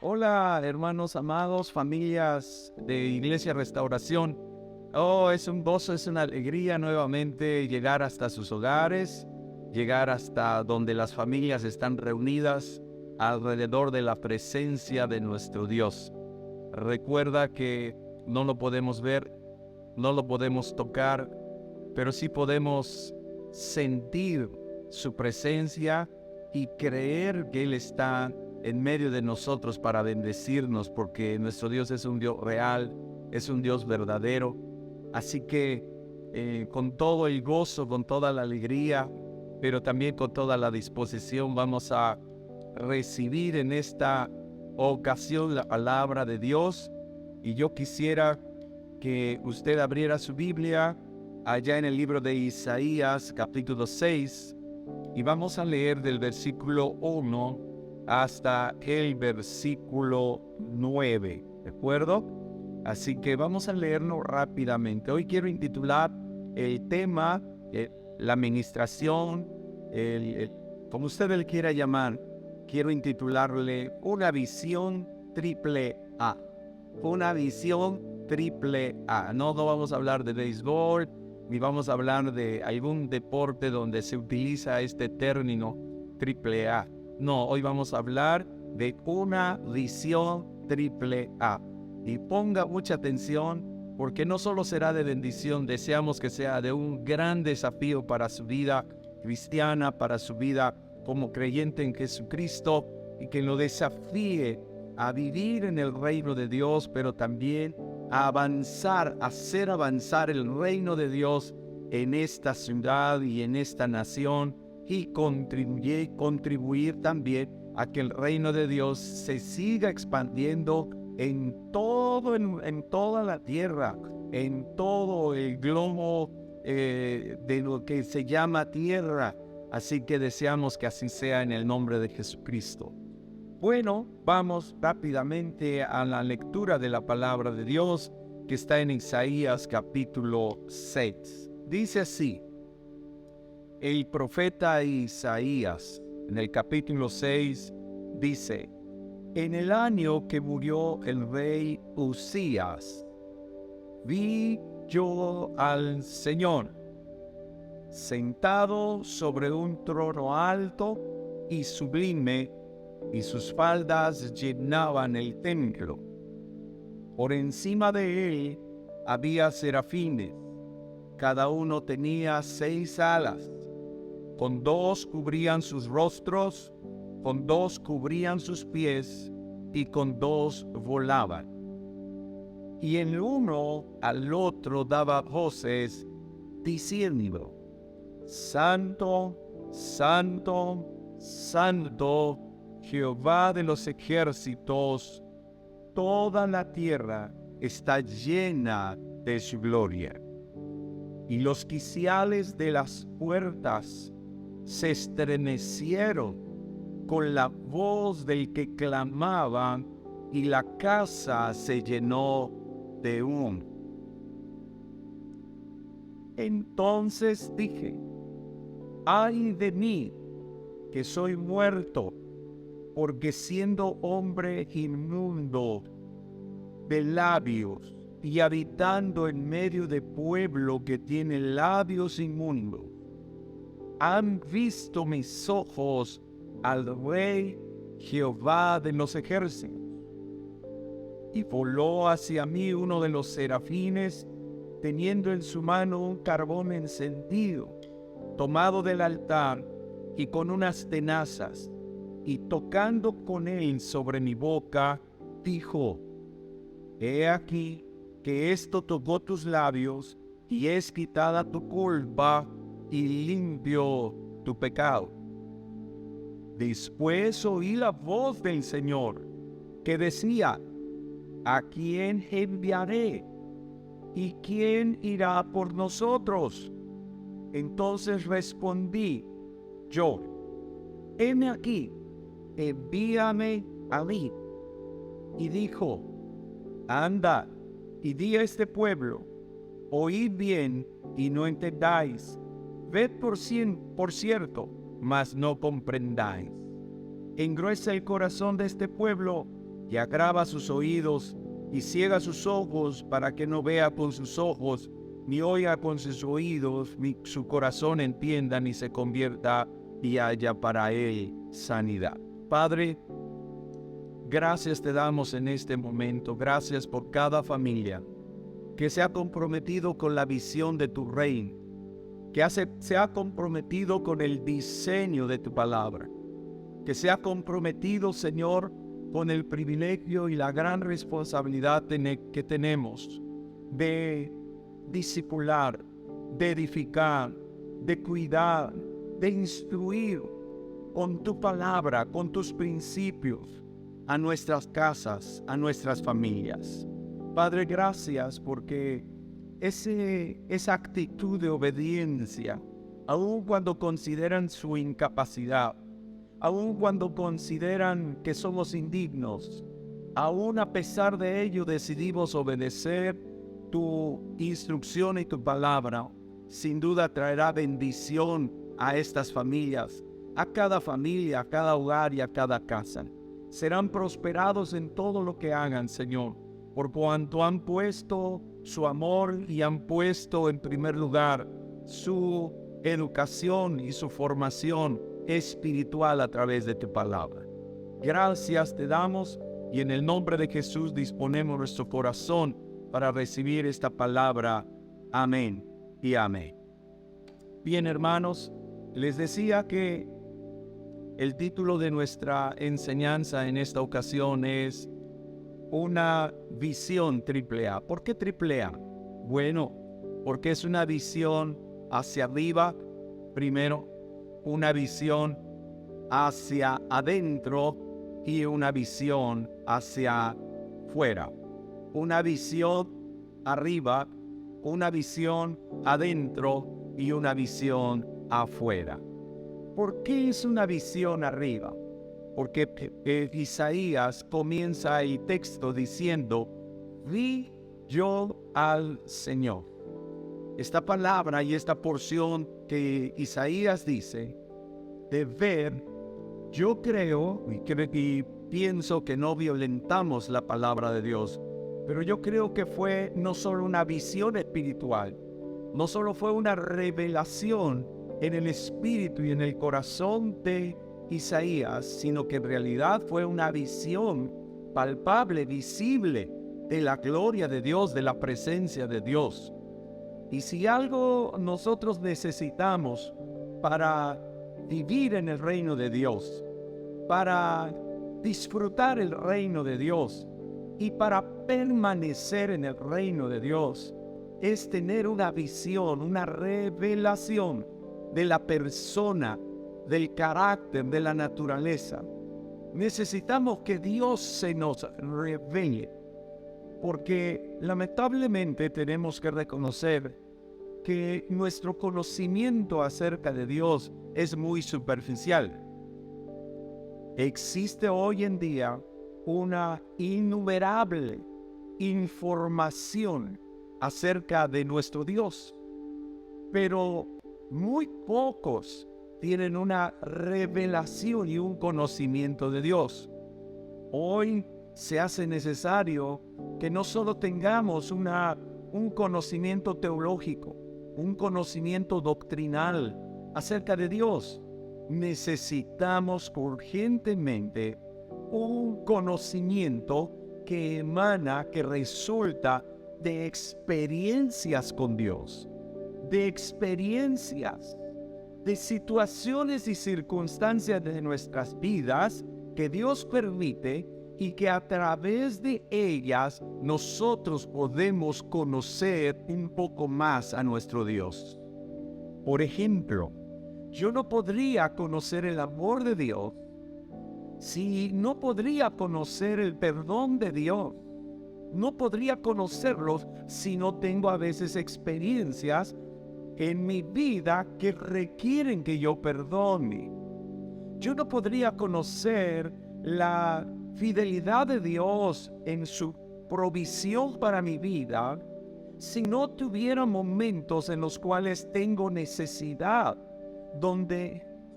Hola, hermanos amados, familias de Iglesia Restauración. Es un gozo, es una alegría nuevamente llegar hasta sus hogares, llegar hasta donde las familias están reunidas alrededor de la presencia de nuestro Dios. Recuerda que no lo podemos ver, no lo podemos tocar, pero sí podemos sentir su presencia y creer que Él está en medio de nosotros para bendecirnos, porque nuestro Dios es un Dios real, es un Dios verdadero. Así que con todo el gozo, con toda la alegría, pero también con toda la disposición, vamos a recibir en esta ocasión la palabra de Dios. Y yo quisiera que usted abriera su Biblia allá en el libro de Isaías, capítulo 6, y vamos a leer del versículo 1 hasta el versículo 9, ¿de acuerdo? Así que vamos a leerlo rápidamente. Hoy quiero intitular el tema, la administración, como usted le quiera llamar, quiero intitularle una visión triple A. Una visión triple A. No vamos a hablar de béisbol, ni vamos a hablar de algún deporte donde se utiliza este término triple A. No, hoy vamos a hablar de una visión triple A. Y ponga mucha atención, porque no solo será de bendición, deseamos que sea de un gran desafío para su vida cristiana, para su vida como creyente en Jesucristo, y que lo desafíe a vivir en el reino de Dios, pero también a avanzar, a hacer avanzar el reino de Dios en esta ciudad y en esta nación, y contribuir también a que el reino de Dios se siga expandiendo en toda la tierra, en todo el globo de lo que se llama tierra. Así que deseamos que así sea en el nombre de Jesucristo. Bueno, vamos rápidamente a la lectura de la palabra de Dios que está en Isaías capítulo 6. Dice así: el profeta Isaías en el capítulo 6 dice: en el año que murió el rey Uzías, vi yo al Señor sentado sobre un trono alto y sublime, y sus faldas llenaban el templo. Por encima de él había serafines, cada uno tenía 6 alas, con 2 cubrían sus rostros, con 2 cubrían sus pies, y con 2 volaban. Y el uno al otro daba voces, diciendo: Santo, Santo, Santo, Jehová de los ejércitos, toda la tierra está llena de su gloria. Y los quiciales de las puertas se estremecieron con la voz del que clamaba, y la casa se llenó de humo. Entonces dije: ay de mí, que soy muerto, porque siendo hombre inmundo de labios y habitando en medio de pueblo que tiene labios inmundos, han visto mis ojos al Rey Jehová de los ejércitos. Y voló hacia mí uno de los serafines, teniendo en su mano un carbón encendido, tomado del altar, y con unas tenazas, y tocando con él sobre mi boca, dijo: he aquí que esto tocó tus labios, y es quitada tu culpa, y limpio tu pecado. Después oí la voz del Señor, que decía: ¿a quién enviaré? ¿Y quién irá por nosotros? Entonces respondí yo: heme aquí, envíame a mí. Y dijo: anda y di a este pueblo: oíd bien y no entendáis, ved por cierto, mas no comprendáis. Engruesa el corazón de este pueblo, y agrava sus oídos y ciega sus ojos para que no vea con sus ojos, ni oiga con sus oídos, ni su corazón entienda, ni se convierta y haya para él sanidad. Padre, gracias te damos en este momento. Gracias por cada familia que se ha comprometido con la visión de tu reino, que se ha comprometido con el diseño de tu palabra, que se ha comprometido, Señor, con el privilegio y la gran responsabilidad que tenemos de discipular, de edificar, de cuidar, de instruir con tu palabra, con tus principios, a nuestras casas, a nuestras familias. Padre, gracias porque esa actitud de obediencia, aun cuando consideran su incapacidad, aun cuando consideran que somos indignos, aun a pesar de ello decidimos obedecer tu instrucción y tu palabra, sin duda traerá bendición a estas familias, a cada familia, a cada hogar y a cada casa. Serán prosperados en todo lo que hagan, Señor, por cuanto han puesto su amor y han puesto en primer lugar su educación y su formación espiritual a través de tu palabra. Gracias te damos y en el nombre de Jesús disponemos nuestro corazón para recibir esta palabra. Amén y amén. Bien, hermanos, les decía que el título de nuestra enseñanza en esta ocasión es una visión triple A. ¿Por qué triple A? Bueno, porque es una visión hacia arriba, primero, una visión hacia adentro y una visión hacia fuera. Una visión arriba, una visión adentro y una visión afuera. ¿Por qué es una visión arriba? Porque Isaías comienza el texto diciendo, vi yo al Señor. Esta palabra y esta porción que Isaías dice, de ver, yo creo y pienso que no violentamos la palabra de Dios, pero yo creo que fue no solo una visión espiritual, no solo fue una revelación en el espíritu y en el corazón de Isaías, sino que en realidad fue una visión palpable, visible de la gloria de Dios, de la presencia de Dios. Y si algo nosotros necesitamos para vivir en el reino de Dios, para disfrutar el reino de Dios y para permanecer en el reino de Dios, es tener una visión, una revelación de la persona, del carácter, de la naturaleza. Necesitamos que Dios se nos revele, porque lamentablemente tenemos que reconocer que nuestro conocimiento acerca de Dios es muy superficial. Existe hoy en día una innumerable información acerca de nuestro Dios, pero muy pocos tienen una revelación y un conocimiento de Dios. Hoy se hace necesario que no solo tengamos un conocimiento teológico, un conocimiento doctrinal acerca de Dios. Necesitamos urgentemente un conocimiento que emana, que resulta de experiencias con Dios, de experiencias, de situaciones y circunstancias de nuestras vidas que Dios permite y que a través de ellas nosotros podemos conocer un poco más a nuestro Dios. Por ejemplo, yo no podría conocer el amor de Dios si no podría conocer el perdón de Dios. No podría conocerlos si no tengo a veces experiencias en mi vida que requieren que yo perdone. Yo no podría conocer la fidelidad de Dios en su provisión para mi vida si no tuviera momentos en los cuales tengo necesidad,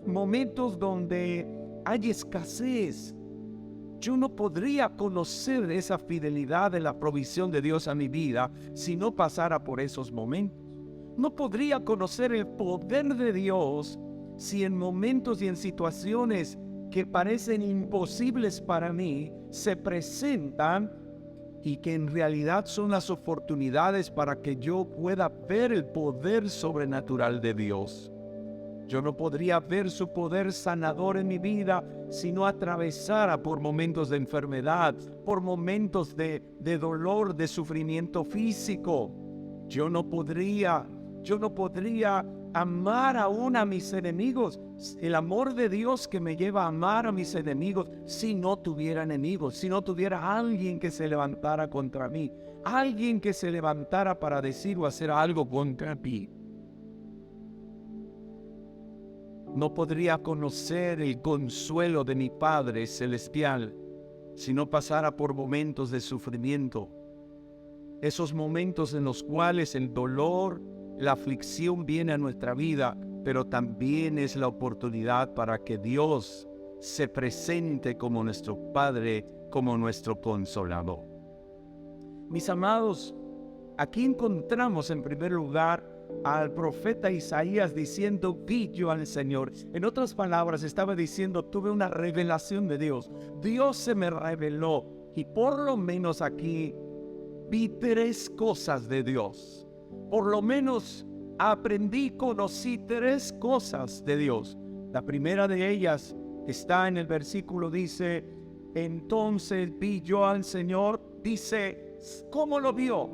momentos donde hay escasez, yo no podría conocer esa fidelidad de la provisión de Dios a mi vida si no pasara por esos momentos. No podría conocer el poder de Dios si en momentos y en situaciones que parecen imposibles para mí se presentan y que en realidad son las oportunidades para que yo pueda ver el poder sobrenatural de Dios. Yo no podría ver su poder sanador en mi vida si no atravesara por momentos de enfermedad, por momentos de dolor, de sufrimiento físico. Yo no podría amar aún a mis enemigos. El amor de Dios que me lleva a amar a mis enemigos si no tuviera enemigos, si no tuviera alguien que se levantara contra mí, alguien que se levantara para decir o hacer algo contra mí. No podría conocer el consuelo de mi Padre Celestial si no pasara por momentos de sufrimiento. Esos momentos en los cuales el dolor, la aflicción viene a nuestra vida, pero también es la oportunidad para que Dios se presente como nuestro Padre, como nuestro Consolador. Mis amados, aquí encontramos en primer lugar al profeta Isaías diciendo, vi yo al Señor. En otras palabras, estaba diciendo, tuve una revelación de Dios. Dios se me reveló y por lo menos aquí vi 3 cosas de Dios. Por lo menos aprendí, conocí 3 cosas de Dios. La primera de ellas está en el versículo, dice, entonces vi yo al Señor. Dice, ¿cómo lo vio?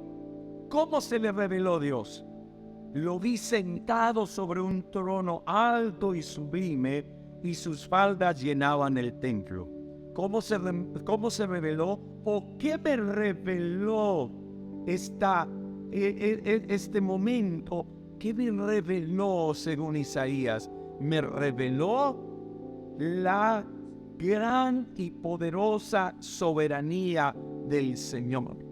¿Cómo se le reveló Dios? Lo vi sentado sobre un trono alto y sublime, y sus faldas llenaban el templo. ¿Cómo se reveló? ¿O qué me reveló este momento? ¿Qué me reveló según Isaías? Me reveló la gran y poderosa soberanía del Señor.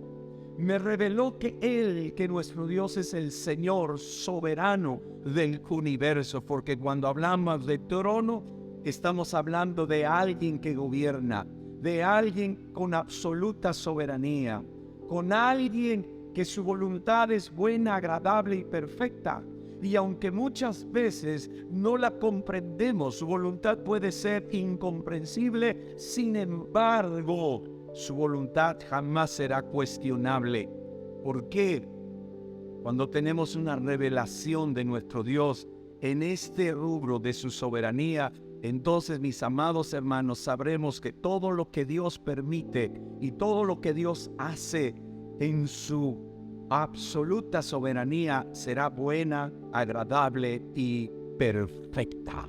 Me reveló que nuestro Dios es el Señor soberano del universo, porque cuando hablamos de trono, estamos hablando de alguien que gobierna, de alguien con absoluta soberanía, con alguien que su voluntad es buena, agradable y perfecta. Y aunque muchas veces no la comprendemos, su voluntad puede ser incomprensible, sin embargo, su voluntad jamás será cuestionable. ¿Por qué? Cuando tenemos una revelación de nuestro Dios en este rubro de su soberanía, entonces, mis amados hermanos, sabremos que todo lo que Dios permite y todo lo que Dios hace en su absoluta soberanía será buena, agradable y perfecta.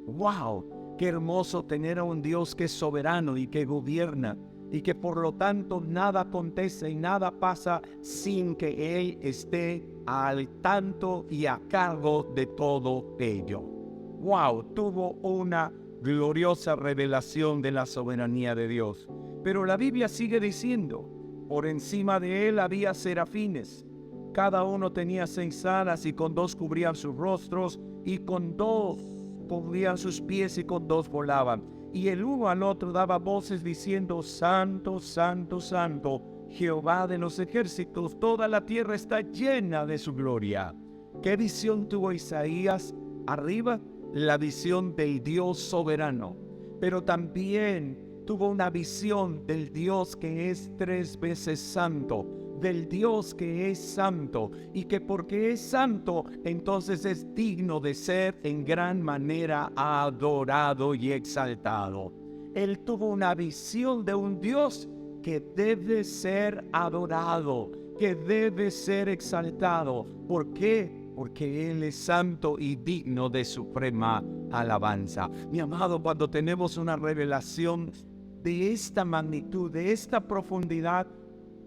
¡Wow! Qué hermoso tener a un Dios que es soberano y que gobierna, y que por lo tanto nada acontece y nada pasa sin que Él esté al tanto y a cargo de todo ello. ¡Wow! Tuvo una gloriosa revelación de la soberanía de Dios. Pero la Biblia sigue diciendo, por encima de Él había serafines. Cada uno tenía 6 alas y con 2 cubrían sus rostros y con 2 cubrían sus pies y con 2 volaban. Y el uno al otro daba voces diciendo, Santo, Santo, Santo, Jehová de los ejércitos, toda la tierra está llena de su gloria. ¿Qué visión tuvo Isaías? Arriba, la visión del Dios soberano, pero también tuvo una visión del Dios que es 3 veces santo, del Dios que es santo, y que porque es santo, entonces es digno de ser en gran manera adorado y exaltado. Él tuvo una visión de un Dios que debe ser adorado, que debe ser exaltado. ¿Por qué? Porque Él es santo y digno de suprema alabanza. Mi amado, cuando tenemos una revelación de esta magnitud, de esta profundidad,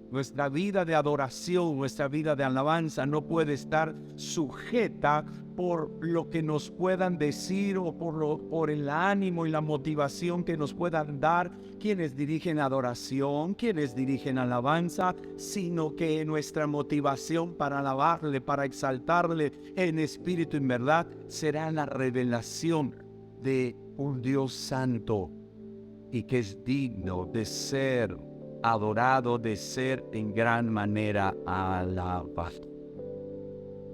nuestra vida de adoración, nuestra vida de alabanza no puede estar sujeta por lo que nos puedan decir o por el ánimo y la motivación que nos puedan dar quienes dirigen adoración, quienes dirigen alabanza, sino que nuestra motivación para alabarle, para exaltarle en espíritu y en verdad, será la revelación de un Dios santo, y que es digno de ser adorado, de ser en gran manera alabado.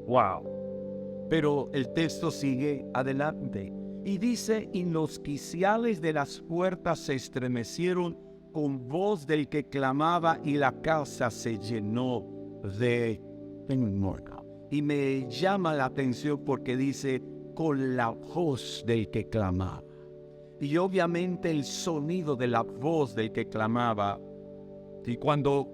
Wow. Pero el texto sigue adelante y dice: y los quiciales de las puertas se estremecieron con voz del que clamaba, y la casa se llenó de temor. Y me llama la atención porque dice: con la voz del que clamaba. Y obviamente el sonido de la voz del que clamaba. Y cuando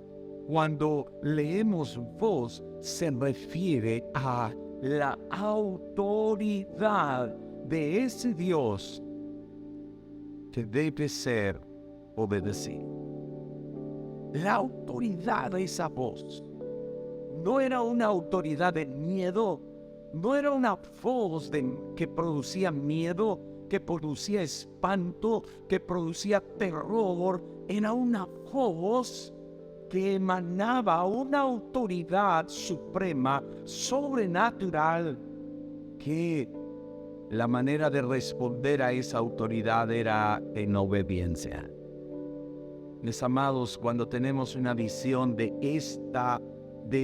leemos voz, se refiere a la autoridad de ese Dios que debe ser obedecido. La autoridad de esa voz no era una autoridad de miedo, no era una voz que producía miedo, que producía espanto, que producía terror. Era una voz que emanaba una autoridad suprema, sobrenatural, que la manera de responder a esa autoridad era en obediencia. Mis amados, cuando tenemos una visión de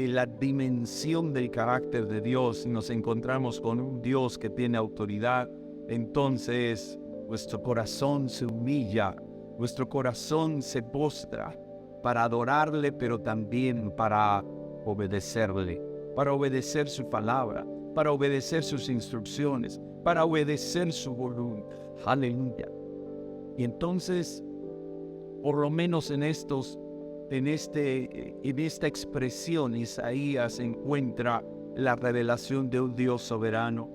la dimensión del carácter de Dios, y nos encontramos con un Dios que tiene autoridad, entonces nuestro corazón se humilla, nuestro corazón se postra para adorarle, pero también para obedecerle, para obedecer su palabra, para obedecer sus instrucciones, para obedecer su voluntad. Aleluya. Y entonces, por lo menos en esta expresión, Isaías encuentra la revelación de un Dios soberano,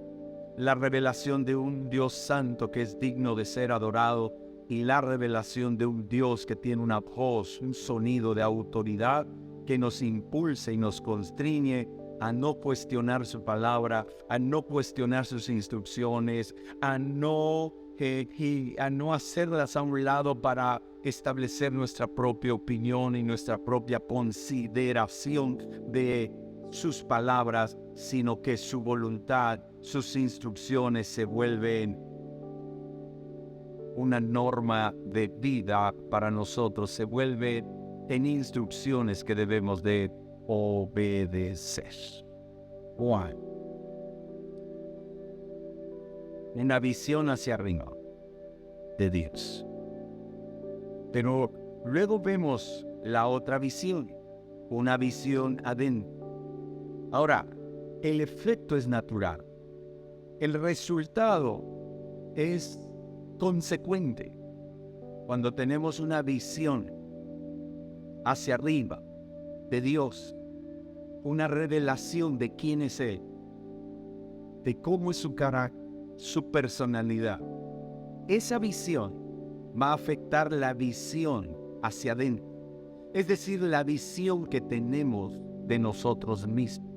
la revelación de un Dios santo que es digno de ser adorado, y la revelación de un Dios que tiene una voz, un sonido de autoridad que nos impulsa y nos constriñe a no cuestionar su palabra, a no cuestionar sus instrucciones, a no hacerlas a un lado para establecer nuestra propia opinión y nuestra propia consideración de sus palabras, sino que su voluntad, sus instrucciones se vuelven una norma de vida para nosotros, se vuelven en instrucciones que debemos de obedecer. Juan. Una visión hacia arriba de Dios. Pero luego vemos la otra visión, una visión adentro. Ahora, el efecto es natural. El resultado es consecuente. Cuando tenemos una visión hacia arriba de Dios, una revelación de quién es Él, de cómo es su carácter, su personalidad, esa visión va a afectar la visión hacia adentro, es decir, la visión que tenemos de nosotros mismos.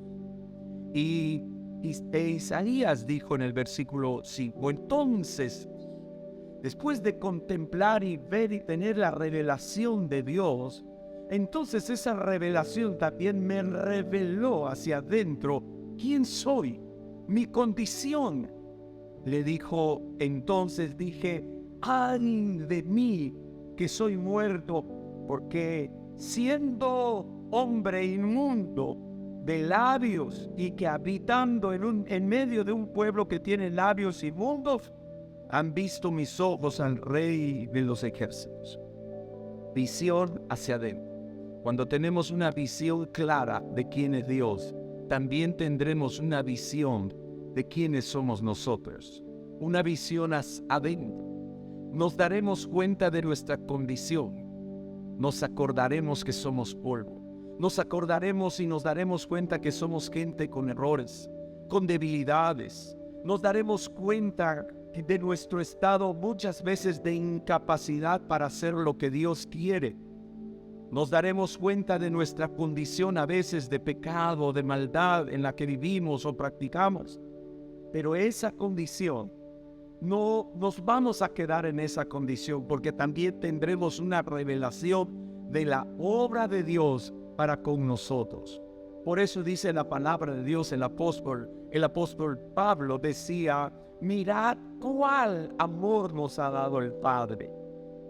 Y Isaías dijo en el versículo 5, entonces, después de contemplar y ver y tener la revelación de Dios, entonces esa revelación también me reveló hacia adentro quién soy, mi condición. Le dijo, entonces dije, ¡ay de mí que soy muerto! Porque siendo hombre inmundo de labios y que habitando en medio de un pueblo que tiene labios inmundos, han visto mis ojos al Rey de los ejércitos. Visión hacia adentro. Cuando tenemos una visión clara de quién es Dios, también tendremos una visión de quiénes somos nosotros. Una visión hacia adentro. Nos daremos cuenta de nuestra condición. Nos acordaremos que somos polvo. Nos acordaremos y nos daremos cuenta que somos gente con errores, con debilidades. Nos daremos cuenta de nuestro estado muchas veces de incapacidad para hacer lo que Dios quiere. Nos daremos cuenta de nuestra condición a veces de pecado, de maldad en la que vivimos o practicamos. Pero esa condición, no nos vamos a quedar en esa condición, porque también tendremos una revelación de la obra de Dios para con nosotros. Por eso dice la palabra de Dios, el apóstol Pablo decía, mirad cuál amor nos ha dado el Padre,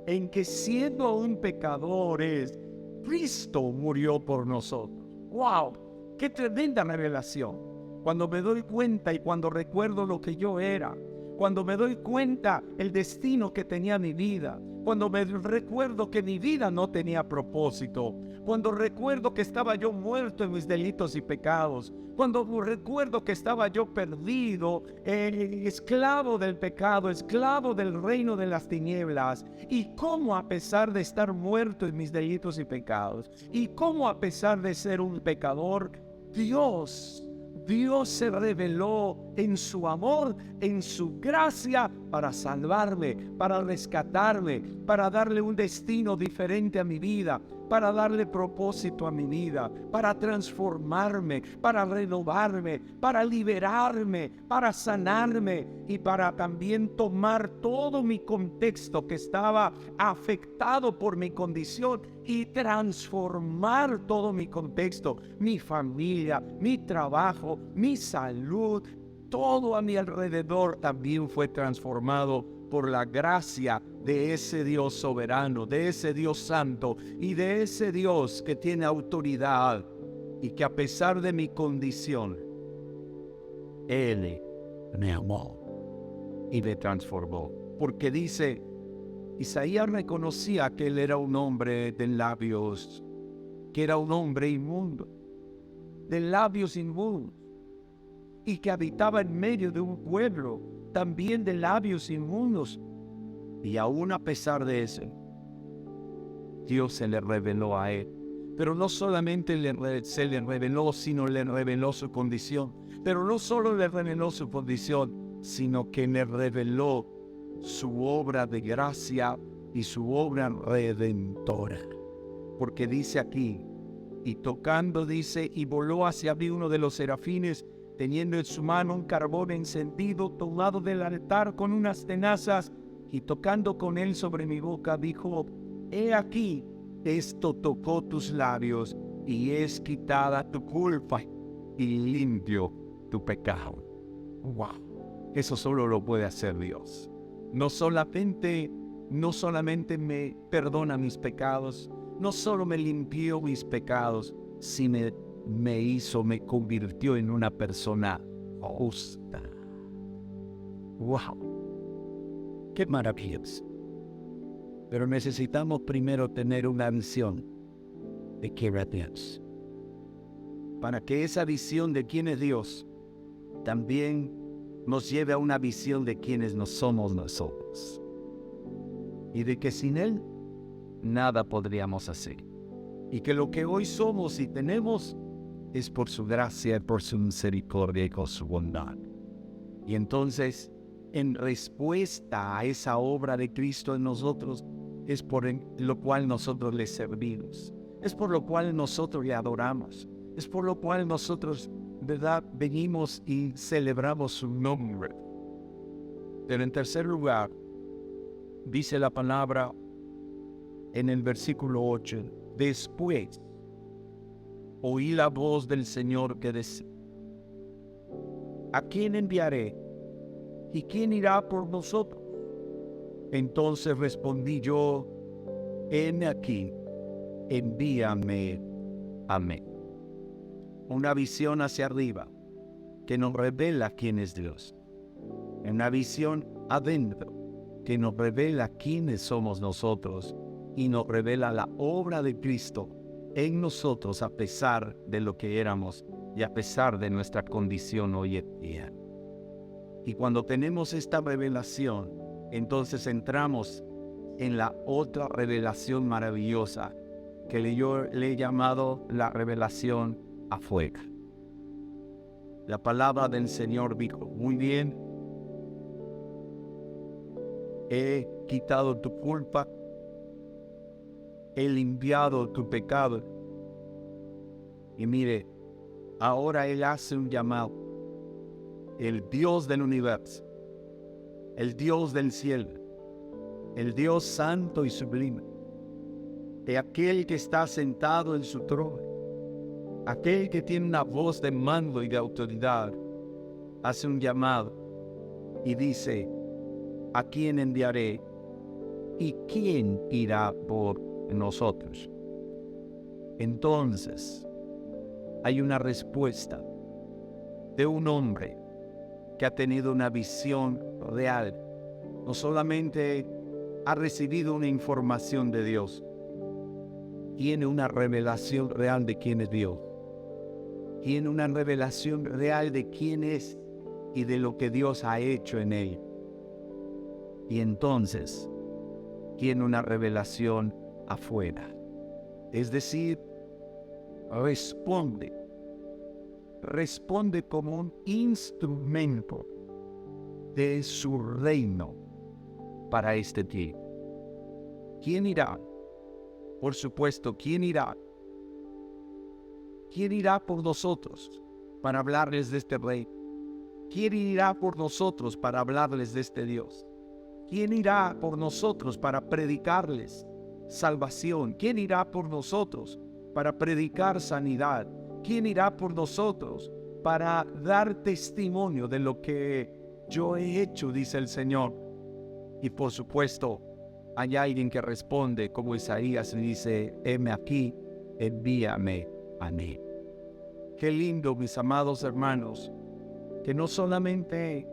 en que siendo aún pecadores, Cristo murió por nosotros. ¡Wow! ¡Qué tremenda revelación! Cuando me doy cuenta y cuando recuerdo lo que yo era, cuando me doy cuenta el destino que tenía mi vida, cuando me recuerdo que mi vida no tenía propósito, cuando recuerdo que estaba yo muerto en mis delitos y pecados, cuando recuerdo que estaba yo perdido, esclavo del pecado, esclavo del reino de las tinieblas, y cómo a pesar de estar muerto en mis delitos y pecados, y cómo a pesar de ser un pecador, Dios se reveló en su amor, en su gracia, para salvarme, para rescatarme, para darle un destino diferente a mi vida, para darle propósito a mi vida, para transformarme, para renovarme, para liberarme, para sanarme y para también tomar todo mi contexto que estaba afectado por mi condición y transformar todo mi contexto, mi familia, mi trabajo, mi salud. Todo a mi alrededor también fue transformado por la gracia de ese Dios soberano, de ese Dios santo y de ese Dios que tiene autoridad y que a pesar de mi condición, Él me amó y me transformó. Porque dice, Isaías reconocía que él era un hombre de labios, que era un hombre inmundo, de labios inmundos, y que habitaba en medio de un pueblo también de labios inmundos. Y aún a pesar de eso, Dios se le reveló a él. Pero no solamente se le reveló, sino le reveló su condición. Pero no solo le reveló su condición, sino que le reveló su obra de gracia y su obra redentora. Porque dice aquí, y tocando, dice, y voló hacia mí uno de los serafines, teniendo en su mano un carbón encendido tomado del altar con unas tenazas, y tocando con él sobre mi boca, dijo, he aquí, esto tocó tus labios, y es quitada tu culpa, y limpio tu pecado. ¡Wow! Eso solo lo puede hacer Dios. No solamente me perdona mis pecados, no solo me limpió mis pecados, sino me convirtió en una persona justa. ¡Wow! ¡Qué maravilloso! Pero necesitamos primero tener una visión de quién es Dios. Para que esa visión de quién es Dios también nos lleve a una visión de quiénes no somos nosotros. Y de que sin Él nada podríamos hacer. Y que lo que hoy somos y tenemos es por su gracia, por su misericordia y por su bondad. Y entonces, en respuesta a esa obra de Cristo en nosotros, es por lo cual nosotros le servimos. Es por lo cual nosotros le adoramos. Es por lo cual nosotros, ¿verdad?, venimos y celebramos su nombre. Pero en tercer lugar, dice la palabra en el versículo 8, después oí la voz del Señor que decía, ¿a quién enviaré? ¿Y quién irá por nosotros? Entonces respondí yo, heme aquí, envíame a mí. Una visión hacia arriba que nos revela quién es Dios. Una visión adentro que nos revela quiénes somos nosotros y nos revela la obra de Cristo en nosotros a pesar de lo que éramos y a pesar de nuestra condición hoy en día. Y cuando tenemos esta revelación, entonces entramos en la otra revelación maravillosa que yo le he llamado la revelación a fuego. La palabra del Señor dijo, muy bien, he quitado tu culpa, he limpiado tu pecado. Y mire, ahora Él hace un llamado. El Dios del universo, el Dios del cielo, el Dios santo y sublime, de aquel que está sentado en su trono, aquel que tiene una voz de mando y de autoridad, hace un llamado y dice, ¿a quién enviaré? ¿y quién irá por nosotros? Entonces, hay una respuesta de un hombre que ha tenido una visión real. No solamente ha recibido una información de Dios, tiene una revelación real de quién es Dios. Tiene una revelación real de quién es y de lo que Dios ha hecho en él. Y entonces tiene una revelación afuera. Es decir, responde como un instrumento de su reino para este tiempo. ¿Quién irá? Por supuesto, ¿quién irá? ¿Quién irá por nosotros para hablarles de este rey? ¿Quién irá por nosotros para hablarles de este Dios? ¿Quién irá por nosotros para predicarles salvación? ¿Quién irá por nosotros para predicar sanidad? ¿Quién irá por nosotros para dar testimonio de lo que yo he hecho, dice el Señor? Y por supuesto, hay alguien que responde como Isaías y dice, heme aquí, envíame a mí. Qué lindo, mis amados hermanos, que no solamente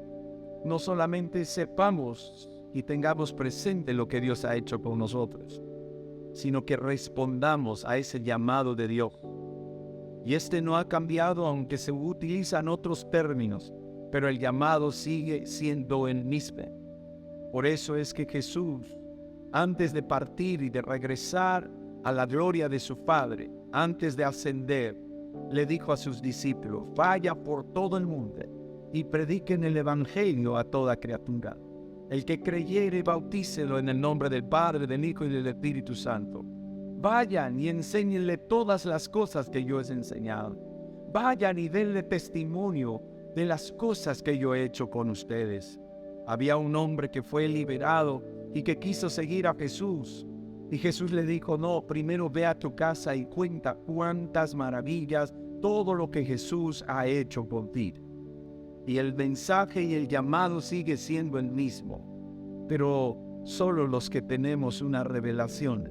sepamos y tengamos presente lo que Dios ha hecho con nosotros, sino que respondamos a ese llamado de Dios. Y este no ha cambiado, aunque se utilizan otros términos, pero el llamado sigue siendo el mismo. Por eso es que Jesús, antes de partir y de regresar a la gloria de su Padre, antes de ascender, le dijo a sus discípulos, vaya por todo el mundo y prediquen el Evangelio a toda criatura. El que creyere, bautícelo en el nombre del Padre, del Hijo y del Espíritu Santo. Vayan y enséñenle todas las cosas que yo he enseñado. Vayan y denle testimonio de las cosas que yo he hecho con ustedes. Había un hombre que fue liberado y que quiso seguir a Jesús. Y Jesús le dijo, no, primero ve a tu casa y cuenta cuántas maravillas, todo lo que Jesús ha hecho por ti. Y el mensaje y el llamado sigue siendo el mismo. Pero solo los que tenemos una revelación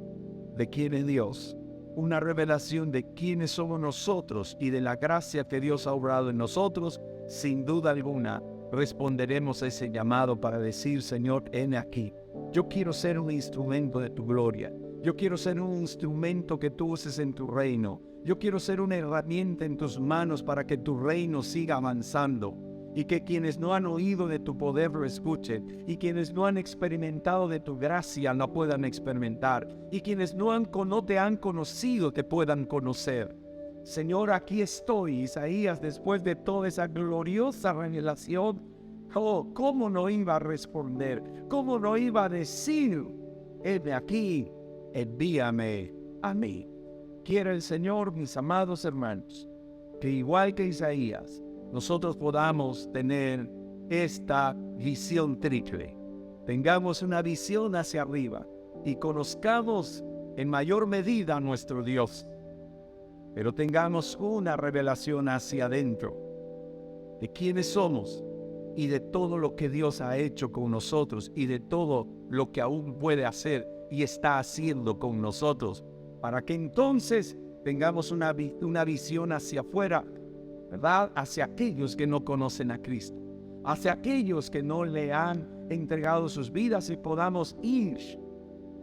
de quién es Dios, una revelación de quiénes somos nosotros y de la gracia que Dios ha obrado en nosotros, sin duda alguna, responderemos a ese llamado para decir, Señor, heme aquí. Yo quiero ser un instrumento de tu gloria. Yo quiero ser un instrumento que tú uses en tu reino. Yo quiero ser una herramienta en tus manos para que tu reino siga avanzando. Y que quienes no han oído de tu poder lo escuchen. Y quienes no han experimentado de tu gracia lo puedan experimentar. Y quienes no te han conocido te puedan conocer. Señor, aquí estoy. Isaías, después de toda esa gloriosa revelación, ¿cómo no iba a responder? ¿Cómo no iba a decir, heme aquí, envíame a mí? Quiere el Señor, mis amados hermanos, que igual que Isaías, nosotros podamos tener esta visión triple. Tengamos una visión hacia arriba y conozcamos en mayor medida a nuestro Dios. Pero tengamos una revelación hacia adentro de quiénes somos y de todo lo que Dios ha hecho con nosotros y de todo lo que aún puede hacer y está haciendo con nosotros, para que entonces tengamos una visión hacia afuera, ¿verdad? Hacia aquellos que no conocen a Cristo, hacia aquellos que no le han entregado sus vidas y podamos ir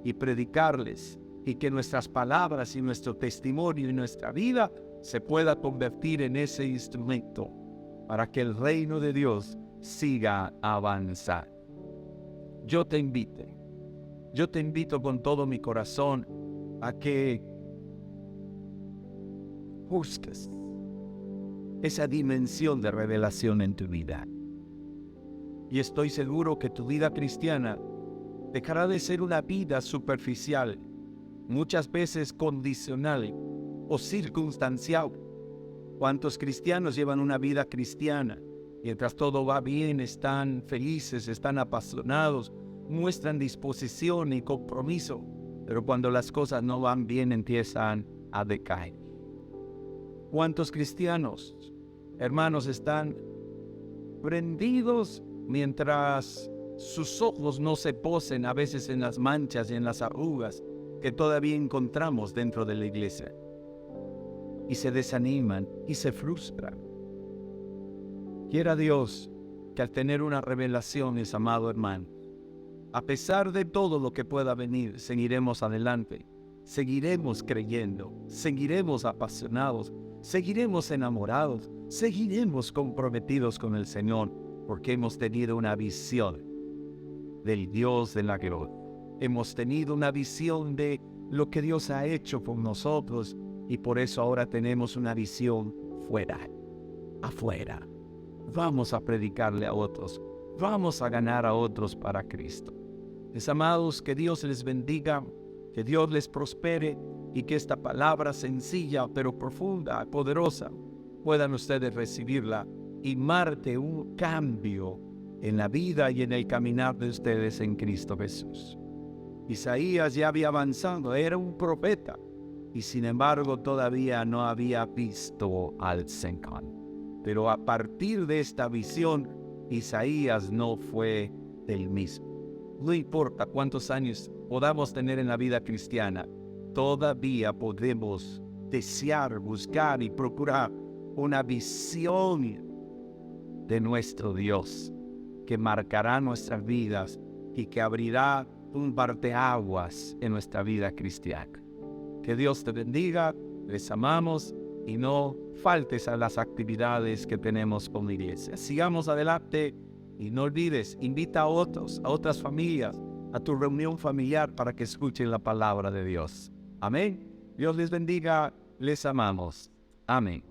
y predicarles. Y que nuestras palabras y nuestro testimonio y nuestra vida se pueda convertir en ese instrumento para que el reino de Dios siga avanzando. Yo te invito con todo mi corazón a que busques esa dimensión de revelación en tu vida. Y estoy seguro que tu vida cristiana dejará de ser una vida superficial, muchas veces condicional o circunstancial. ¿Cuántos cristianos llevan una vida cristiana? Mientras todo va bien, están felices, están apasionados, muestran disposición y compromiso, pero cuando las cosas no van bien empiezan a decaer. ¿Cuántos cristianos, hermanos, están prendidos mientras sus ojos no se posen a veces en las manchas y en las arrugas que todavía encontramos dentro de la iglesia. Y se desaniman y se frustran. Quiera Dios que al tener una revelación, mis amados hermanos, a pesar de todo lo que pueda venir, seguiremos adelante, seguiremos creyendo, seguiremos apasionados, seguiremos enamorados, seguiremos comprometidos con el Señor, porque hemos tenido una visión del Dios de la gloria. Hemos tenido una visión de lo que Dios ha hecho con nosotros y por eso ahora tenemos una visión fuera, afuera. Vamos a predicarle a otros, vamos a ganar a otros para Cristo. Mis amados, que Dios les bendiga, que Dios les prospere y que esta palabra sencilla pero profunda, poderosa, puedan ustedes recibirla y marque un cambio en la vida y en el caminar de ustedes en Cristo Jesús. Isaías ya había avanzado, era un profeta y sin embargo todavía no había visto al Señor. Pero a partir de esta visión, Isaías no fue el mismo. No importa cuántos años podamos tener en la vida cristiana, todavía podemos desear, buscar y procurar una visión de nuestro Dios que marcará nuestras vidas y que abrirá un parteaguas en nuestra vida cristiana. Que Dios te bendiga, les amamos y no faltes a las actividades que tenemos con la iglesia. Sigamos adelante y no olvides, invita a otros, a otras familias, a tu reunión familiar para que escuchen la palabra de Dios. Amén. Dios les bendiga, les amamos. Amén.